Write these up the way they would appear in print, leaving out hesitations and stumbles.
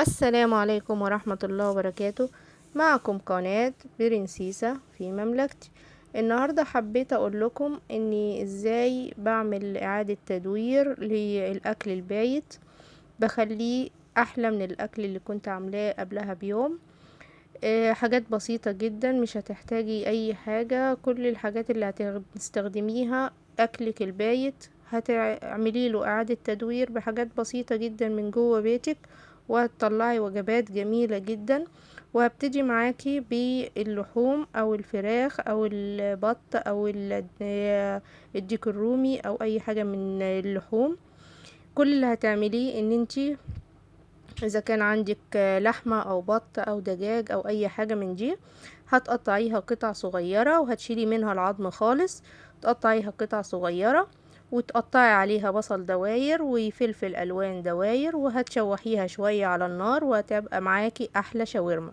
السلام عليكم ورحمة الله وبركاته. معكم قناة برنسيسة في مملكتي. النهاردة حبيت اقول لكم اني ازاي بعمل اعادة تدوير للاكل البايت، بخليه احلى من الاكل اللي كنت عاملاه قبلها بيوم. حاجات بسيطة جدا، مش هتحتاجي اي حاجة. كل الحاجات اللي هتستخدميها اكلك البايت هتعملي له اعادة تدوير بحاجات بسيطة جدا من جوه بيتك، وهتطلعي وجبات جميلة جدا. وهبتدي معاكي باللحوم او الفراخ او البط او الديك الرومي او اي حاجة من اللحوم. كل اللي هتعمليه ان انتي اذا كان عندك لحمة او بط او دجاج او اي حاجة من دي، هتقطعيها قطع صغيرة وهتشيلي منها العظم خالص. تقطعيها قطع صغيرة وتقطعي عليها بصل دواير وفلفل الوان دواير، وهتشوحيها شوية على النار وهتبقى معاكي احلى شاورما.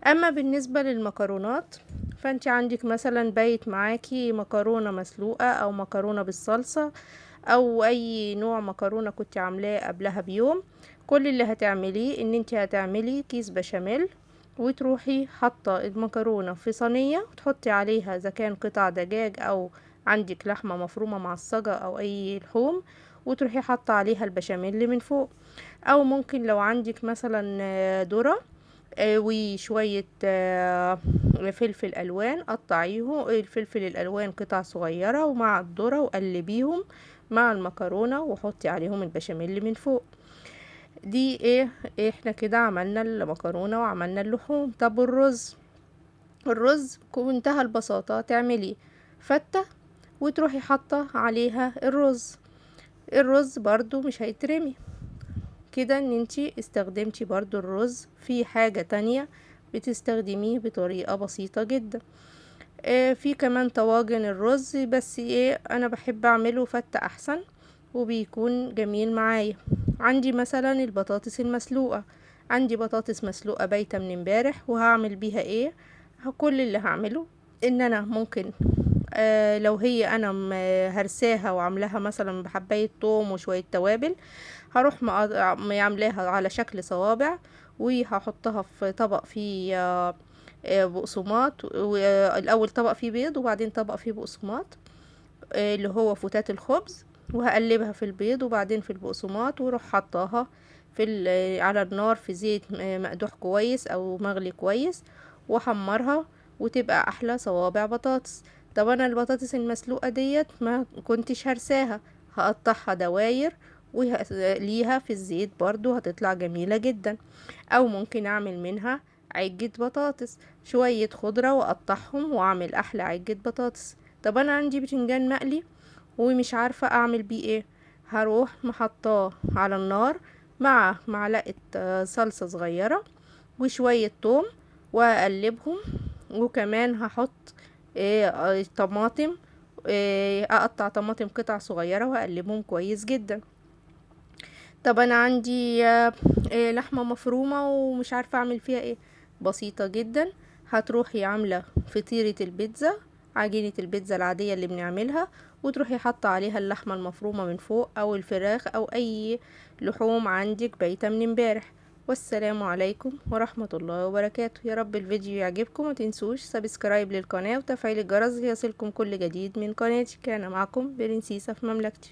اما بالنسبة للمكرونات، فانت عندك مثلا بايت معاكي مكرونة مسلوقة او مكرونة بالصلصة او اي نوع مكرونة كنت عاملاه قبلها بيوم. كل اللي هتعمليه ان انت هتعملي كيس بشاميل، وتروحي حاطه المكرونه في صينيه وتحطي عليها اذا كان قطع دجاج او عندك لحمه مفرومه معصجه او اي لحوم، وتروحي حاطه عليها البشاميل من فوق. او ممكن لو عندك مثلا ذره، وشويه فلفل الوان، قطعيهم الفلفل الالوان قطع صغيره ومع الذره وقلبيهم مع المكرونه وحطي عليهم البشاميل من فوق. دي ايه؟ احنا كده عملنا المكرونه وعملنا اللحوم. طب الرز بمنتهى البساطه تعملي فته وتروحي حاطه عليها الرز برضو مش هيترمي كده. ان انتي استخدمتي برضو الرز في حاجة تانية، بتستخدميه بطريقة بسيطة جدا. في كمان طواجن الرز، بس ايه انا بحب اعمله فتة احسن وبيكون جميل معايا. عندي مثلا البطاطس المسلوقة، عندي بطاطس مسلوقة بايتة من امبارح، وهعمل بيها ايه؟ كل اللي هعمله ان انا ممكن لو هي انا هرساها وعاملاها مثلا بحباية توم وشوية توابل، هروح عاملاها على شكل صوابع، وهحطها في طبق فيه بقسماط. الاول طبق فيه بيض وبعدين طبق فيه بقسماط، اللي هو فتات الخبز، وهقلبها في البيض وبعدين في البقسماط، واروح حطاها على النار في زيت مقدوح كويس او مغلي كويس، واحمرها وتبقى احلى صوابع بطاطس. طب انا البطاطس المسلوقه ديت ما كنتش هرساها، هقطعها دواير وهقليها في الزيت برضو هتطلع جميله جدا. او ممكن اعمل منها عجة بطاطس، شوية خضرة واقطعهم واعمل احلى عجة بطاطس. طب انا عندي بتنجان مقلي ومش عارفة اعمل بيه ايه، هروح محطاه على النار مع معلقة صلصة صغيرة وشوية توم، واقلبهم. وكمان هحط طماطم، اقطع طماطم قطع صغيرة واقلبهم كويس جدا. طب انا عندي لحمة مفرومة ومش عارفة اعمل فيها ايه، بسيطة جدا. هتروحي عاملة فطيرة البيتزا، عجينة البيتزا العادية اللي بنعملها، وتروحي حاطة عليها اللحمة المفرومة من فوق او الفراخ او اي لحوم عندك بايتة من امبارح. والسلام عليكم ورحمة الله وبركاته. يا رب الفيديو يعجبكم، متنسوش سبسكرايب للقناة وتفعيل الجرس ليصلكم كل جديد من قناتي. كان معكم برنسيسة في مملكتي.